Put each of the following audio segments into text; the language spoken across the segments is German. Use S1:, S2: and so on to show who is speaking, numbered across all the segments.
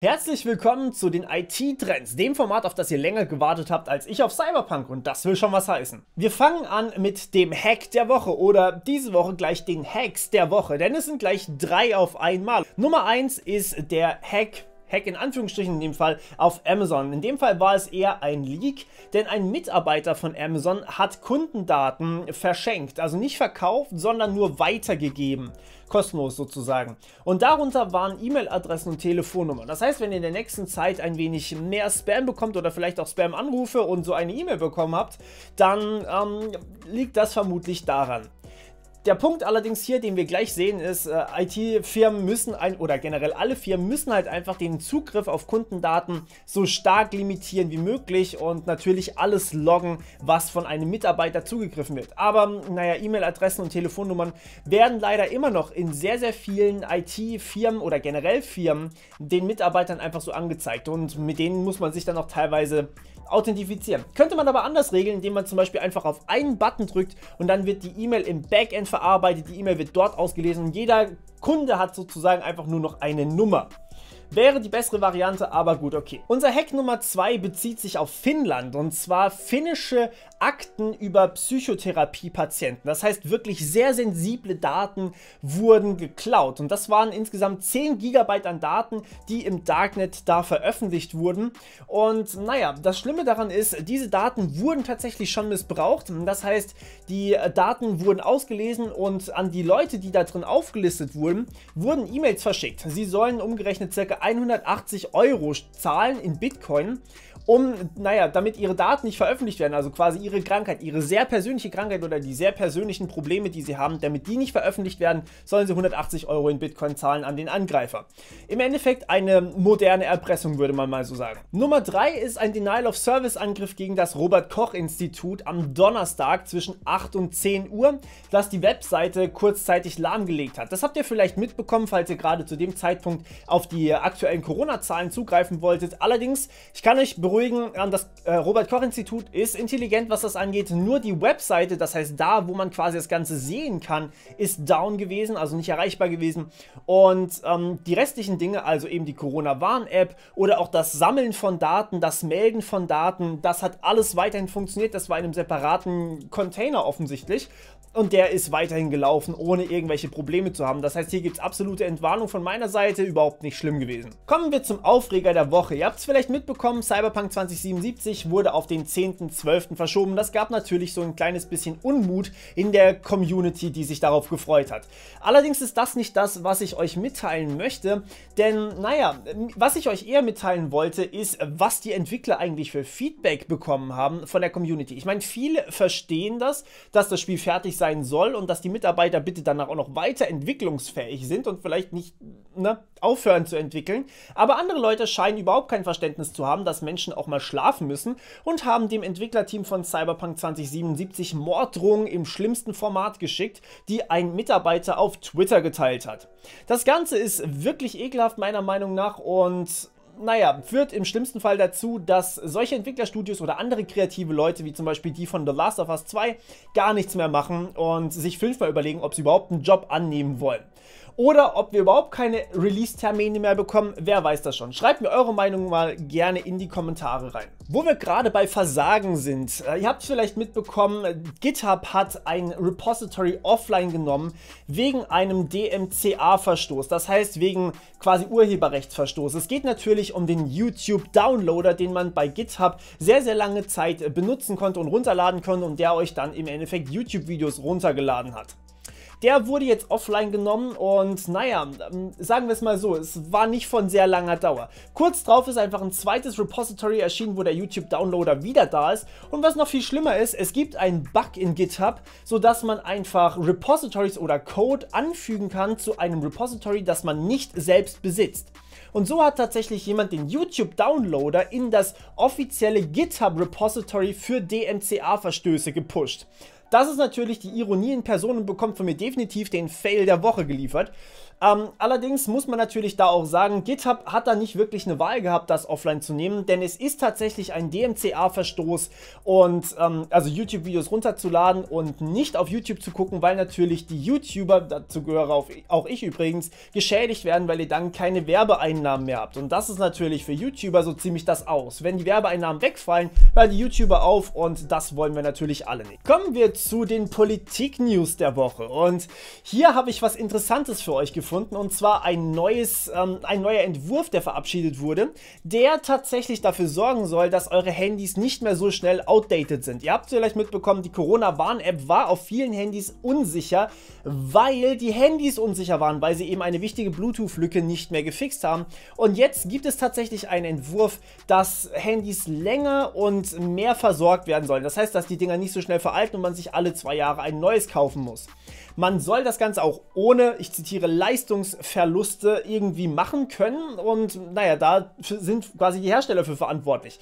S1: Herzlich willkommen zu den IT-Trends, dem Format, auf das ihr länger gewartet habt als ich auf Cyberpunk, und das will schon was heißen. Wir fangen an mit dem Hack der Woche oder diese Woche gleich den Hacks der Woche, denn es sind gleich 3 auf einmal. Nummer 1 ist der Hack in Anführungsstrichen in dem Fall, auf Amazon. In dem Fall war es eher ein Leak, denn ein Mitarbeiter von Amazon hat Kundendaten verschenkt, also nicht verkauft, sondern nur weitergegeben. Kostenlos sozusagen. Und darunter waren E-Mail-Adressen und Telefonnummern. Das heißt, wenn ihr in der nächsten Zeit ein wenig mehr Spam bekommt oder vielleicht auch Spam-Anrufe und so eine E-Mail bekommen habt, dann liegt das vermutlich daran. Der Punkt allerdings hier, den wir gleich sehen, ist, IT-Firmen müssen oder generell alle Firmen müssen halt einfach den Zugriff auf Kundendaten so stark limitieren wie möglich und natürlich alles loggen, was von einem Mitarbeiter zugegriffen wird. Aber naja, E-Mail-Adressen und Telefonnummern werden leider immer noch in sehr, sehr vielen IT-Firmen oder generell Firmen den Mitarbeitern einfach so angezeigt, und mit denen muss man sich dann auch teilweise authentifizieren. Könnte man aber anders regeln, indem man zum Beispiel einfach auf einen Button drückt und dann wird die E-Mail im Backend verarbeitet, die E-Mail wird dort ausgelesen und jeder Kunde hat sozusagen einfach nur noch eine Nummer. Wäre die bessere Variante, aber gut, okay. Unser Hack Nummer 2 bezieht sich auf Finnland, und zwar finnische Akten über Psychotherapie-Patienten. Das heißt, wirklich sehr sensible Daten wurden geklaut, und das waren insgesamt 10 GB an Daten, die im Darknet da veröffentlicht wurden. Und naja, das Schlimme daran ist, diese Daten wurden tatsächlich schon missbraucht. Das heißt, die Daten wurden ausgelesen und an die Leute, die da drin aufgelistet wurden, wurden E-Mails verschickt. Sie sollen umgerechnet ca. 180 € zahlen in Bitcoin, damit ihre Daten nicht veröffentlicht werden, also quasi ihre Krankheit, ihre sehr persönliche Krankheit oder die sehr persönlichen Probleme, die sie haben, damit die nicht veröffentlicht werden, sollen sie 180 € in Bitcoin zahlen an den Angreifer. Im Endeffekt eine moderne Erpressung, würde man mal so sagen. Nummer 3 ist ein Denial-of-Service-Angriff gegen das Robert-Koch-Institut am Donnerstag zwischen 8 und 10 Uhr, das die Webseite kurzzeitig lahmgelegt hat. Das habt ihr vielleicht mitbekommen, falls ihr gerade zu dem Zeitpunkt auf die aktuellen Corona-Zahlen zugreifen wolltet. Allerdings, ich kann euch beruhigen, das Robert-Koch-Institut ist intelligent, was das angeht. Nur die Webseite, das heißt da, wo man quasi das Ganze sehen kann, ist down gewesen, also nicht erreichbar gewesen. Und die restlichen Dinge, also eben die Corona-Warn-App oder auch das Sammeln von Daten, das Melden von Daten, das hat alles weiterhin funktioniert. Das war in einem separaten Container offensichtlich. Und der ist weiterhin gelaufen, ohne irgendwelche Probleme zu haben. Das heißt, hier gibt es absolute Entwarnung von meiner Seite, überhaupt nicht schlimm gewesen. Kommen wir zum Aufreger der Woche. Ihr habt es vielleicht mitbekommen, Cyberpunk 2077 wurde auf den 10.12. verschoben. Das gab natürlich so ein kleines bisschen Unmut in der Community, die sich darauf gefreut hat. Allerdings ist das nicht das, was ich euch mitteilen möchte, denn naja, was ich euch eher mitteilen wollte, ist, was die Entwickler eigentlich für Feedback bekommen haben von der Community. Ich meine, viele verstehen das, dass das Spiel fertig sein soll und dass die Mitarbeiter bitte danach auch noch weiter entwicklungsfähig sind und vielleicht nicht aufhören zu entwickeln. Aber andere Leute scheinen überhaupt kein Verständnis zu haben, dass Menschen auch mal schlafen müssen, und haben dem Entwicklerteam von Cyberpunk 2077 Morddrohungen im schlimmsten Format geschickt, die ein Mitarbeiter auf Twitter geteilt hat. Das Ganze ist wirklich ekelhaft meiner Meinung nach und naja, führt im schlimmsten Fall dazu, dass solche Entwicklerstudios oder andere kreative Leute, wie zum Beispiel die von The Last of Us 2, gar nichts mehr machen und sich 5-mal überlegen, ob sie überhaupt einen Job annehmen wollen. Oder ob wir überhaupt keine Release-Termine mehr bekommen, wer weiß das schon. Schreibt mir eure Meinung mal gerne in die Kommentare rein. Wo wir gerade bei Versagen sind, ihr habt es vielleicht mitbekommen, GitHub hat ein Repository offline genommen wegen einem DMCA-Verstoß, das heißt wegen quasi Urheberrechtsverstoß. Es geht natürlich um den YouTube-Downloader, den man bei GitHub sehr, sehr lange Zeit benutzen konnte und runterladen konnte und der euch dann im Endeffekt YouTube-Videos runtergeladen hat. Der wurde jetzt offline genommen und naja, sagen wir es mal so, es war nicht von sehr langer Dauer. Kurz drauf ist einfach ein zweites Repository erschienen, wo der YouTube-Downloader wieder da ist. Und was noch viel schlimmer ist, es gibt einen Bug in GitHub, sodass man einfach Repositories oder Code anfügen kann zu einem Repository, das man nicht selbst besitzt. Und so hat tatsächlich jemand den YouTube-Downloader in das offizielle GitHub-Repository für DMCA-Verstöße gepusht. Das ist natürlich die Ironie in Person und bekommt von mir definitiv den Fail der Woche geliefert. Allerdings muss man natürlich da auch sagen, GitHub hat da nicht wirklich eine Wahl gehabt, das offline zu nehmen, denn es ist tatsächlich ein DMCA-Verstoß und also YouTube-Videos runterzuladen und nicht auf YouTube zu gucken, weil natürlich die YouTuber, dazu gehöre auch ich übrigens, geschädigt werden, weil ihr dann keine Werbeeinnahmen mehr habt. Und das ist natürlich für YouTuber so ziemlich das Aus. Wenn die Werbeeinnahmen wegfallen, hören die YouTuber auf und das wollen wir natürlich alle nicht. Kommen wir zu den Politik-News der Woche und hier habe ich was Interessantes für euch gefunden. Und zwar ein neuer Entwurf, der verabschiedet wurde, der tatsächlich dafür sorgen soll, dass eure Handys nicht mehr so schnell outdated sind. Ihr habt vielleicht mitbekommen, die Corona-Warn-App war auf vielen Handys unsicher, weil die Handys unsicher waren, weil sie eben eine wichtige Bluetooth-Lücke nicht mehr gefixt haben. Und jetzt gibt es tatsächlich einen Entwurf, dass Handys länger und mehr versorgt werden sollen. Das heißt, dass die Dinger nicht so schnell veralten und man sich alle 2 Jahre ein neues kaufen muss. Man soll das Ganze auch ohne, ich zitiere, Leistungsverluste irgendwie machen können und naja, da sind quasi die Hersteller für verantwortlich.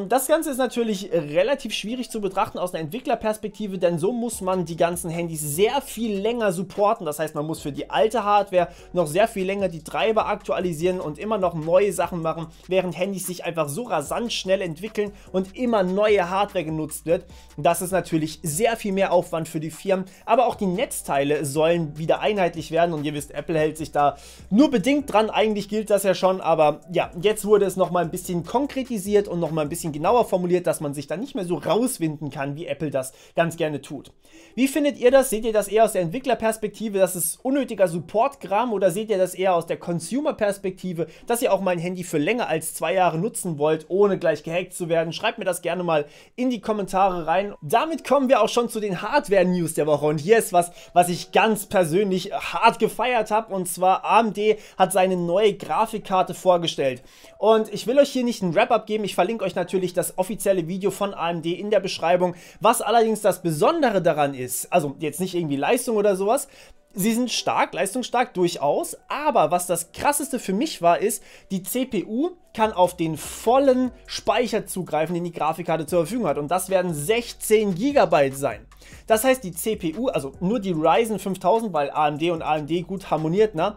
S1: Das Ganze ist natürlich relativ schwierig zu betrachten aus einer Entwicklerperspektive, denn so muss man die ganzen Handys sehr viel länger supporten. Das heißt, man muss für die alte Hardware noch sehr viel länger die Treiber aktualisieren und immer noch neue Sachen machen, während Handys sich einfach so rasant schnell entwickeln und immer neue Hardware genutzt wird. Das ist natürlich sehr viel mehr Aufwand für die Firmen, aber auch die Netzteile sollen wieder einheitlich werden und ihr wisst, Apple hält sich da nur bedingt dran. Eigentlich gilt das ja schon, aber ja, jetzt wurde es nochmal ein bisschen konkretisiert und nochmal ein bisschen genauer formuliert, dass man sich da nicht mehr so rauswinden kann, wie Apple das ganz gerne tut. Wie findet ihr das? Seht ihr das eher aus der Entwicklerperspektive, dass es unnötiger Support-Kram, oder seht ihr das eher aus der Consumer-Perspektive, dass ihr auch mal ein Handy für länger als 2 Jahre nutzen wollt, ohne gleich gehackt zu werden? Schreibt mir das gerne mal in die Kommentare rein. Damit kommen wir auch schon zu den Hardware-News der Woche und hier ist was ich ganz persönlich hart gefeiert habe, und zwar AMD hat seine neue Grafikkarte vorgestellt. Und ich will euch hier nicht einen Wrap-Up geben, ich verlinke euch natürlich das offizielle Video von AMD in der Beschreibung. Was allerdings das Besondere daran ist, also jetzt nicht irgendwie Leistung oder sowas, sie sind stark, leistungsstark durchaus, aber was das krasseste für mich war, ist, die CPU kann auf den vollen Speicher zugreifen, den die Grafikkarte zur Verfügung hat, und das werden 16 GB sein. Das heißt, die CPU, also nur die Ryzen 5000, weil AMD und AMD gut harmoniert, ne?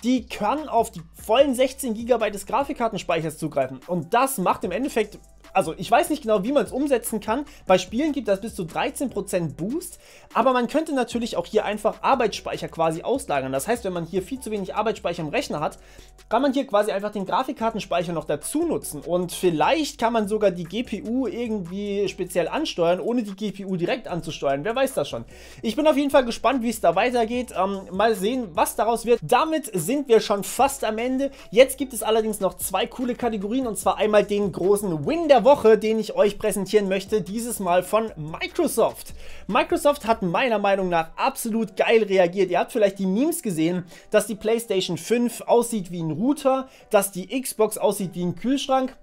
S1: Die kann auf die vollen 16 GB des Grafikkartenspeichers zugreifen. Und das macht im Endeffekt, also ich weiß nicht genau, wie man es umsetzen kann. Bei Spielen gibt das bis zu 13% Boost, aber man könnte natürlich auch hier einfach Arbeitsspeicher quasi auslagern. Das heißt, wenn man hier viel zu wenig Arbeitsspeicher im Rechner hat, kann man hier quasi einfach den Grafikkartenspeicher noch dazu nutzen. Und vielleicht kann man sogar die GPU irgendwie speziell ansteuern, ohne die GPU direkt anzusteuern. Wer weiß das schon. Ich bin auf jeden Fall gespannt, wie es da weitergeht. Mal sehen, was daraus wird. Damit sind wir schon fast am Ende. Jetzt gibt es allerdings noch 2 coole Kategorien, und zwar einmal den großen Win der Woche, den ich euch präsentieren möchte, dieses Mal von Microsoft. Microsoft hat meiner Meinung nach absolut geil reagiert. Ihr habt vielleicht die Memes gesehen, dass die PlayStation 5 aussieht wie ein Router, dass die Xbox aussieht wie ein Kühlschrank.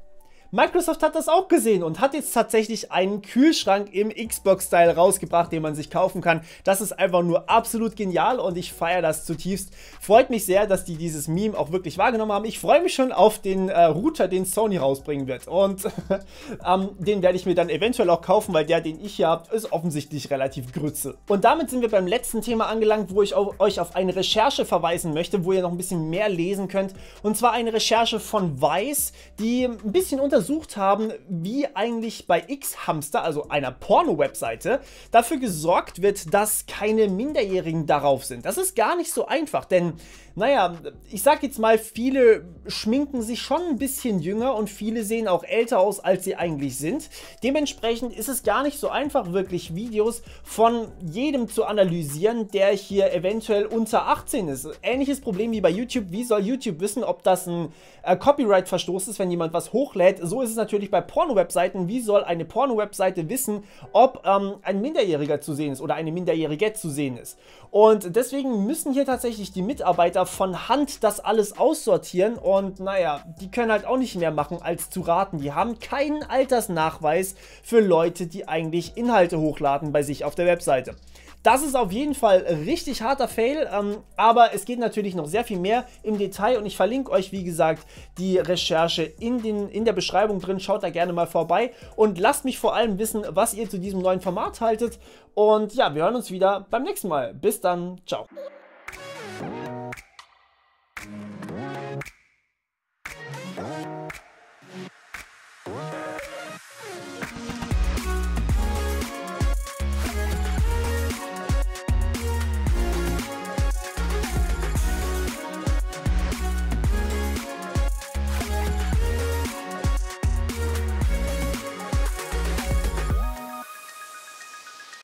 S1: Microsoft hat das auch gesehen und hat jetzt tatsächlich einen Kühlschrank im Xbox-Style rausgebracht, den man sich kaufen kann. Das ist einfach nur absolut genial und ich feiere das zutiefst. Freut mich sehr, dass die dieses Meme auch wirklich wahrgenommen haben. Ich freue mich schon auf den Router, den Sony rausbringen wird, und den werde ich mir dann eventuell auch kaufen, weil der, den ich hier habe, ist offensichtlich relativ grütze. Und damit sind wir beim letzten Thema angelangt, wo ich euch auf eine Recherche verweisen möchte, wo ihr noch ein bisschen mehr lesen könnt. Und zwar eine Recherche von Vice, die ein bisschen untersucht haben, wie eigentlich bei X-Hamster, also einer Porno-Webseite, dafür gesorgt wird, dass keine Minderjährigen darauf sind. Das ist gar nicht so einfach, denn, naja, ich sag jetzt mal, viele schminken sich schon ein bisschen jünger und viele sehen auch älter aus, als sie eigentlich sind. Dementsprechend ist es gar nicht so einfach, wirklich Videos von jedem zu analysieren, der hier eventuell unter 18 ist. Ähnliches Problem wie bei YouTube. Wie soll YouTube wissen, ob das ein Copyright-Verstoß ist, wenn jemand was hochlädt? So ist es natürlich bei Porno-Webseiten. Wie soll eine Porno-Webseite wissen, ob ein Minderjähriger zu sehen ist oder eine Minderjährige zu sehen ist? Und deswegen müssen hier tatsächlich die Mitarbeiter von Hand das alles aussortieren, und naja, die können halt auch nicht mehr machen als zu raten. Die haben keinen Altersnachweis für Leute, die eigentlich Inhalte hochladen bei sich auf der Webseite. Das ist auf jeden Fall richtig harter Fail, aber es geht natürlich noch sehr viel mehr im Detail und ich verlinke euch, wie gesagt, die Recherche in der Beschreibung drin. Schaut da gerne mal vorbei und lasst mich vor allem wissen, was ihr zu diesem neuen Format haltet. Und ja, wir hören uns wieder beim nächsten Mal. Bis dann, ciao.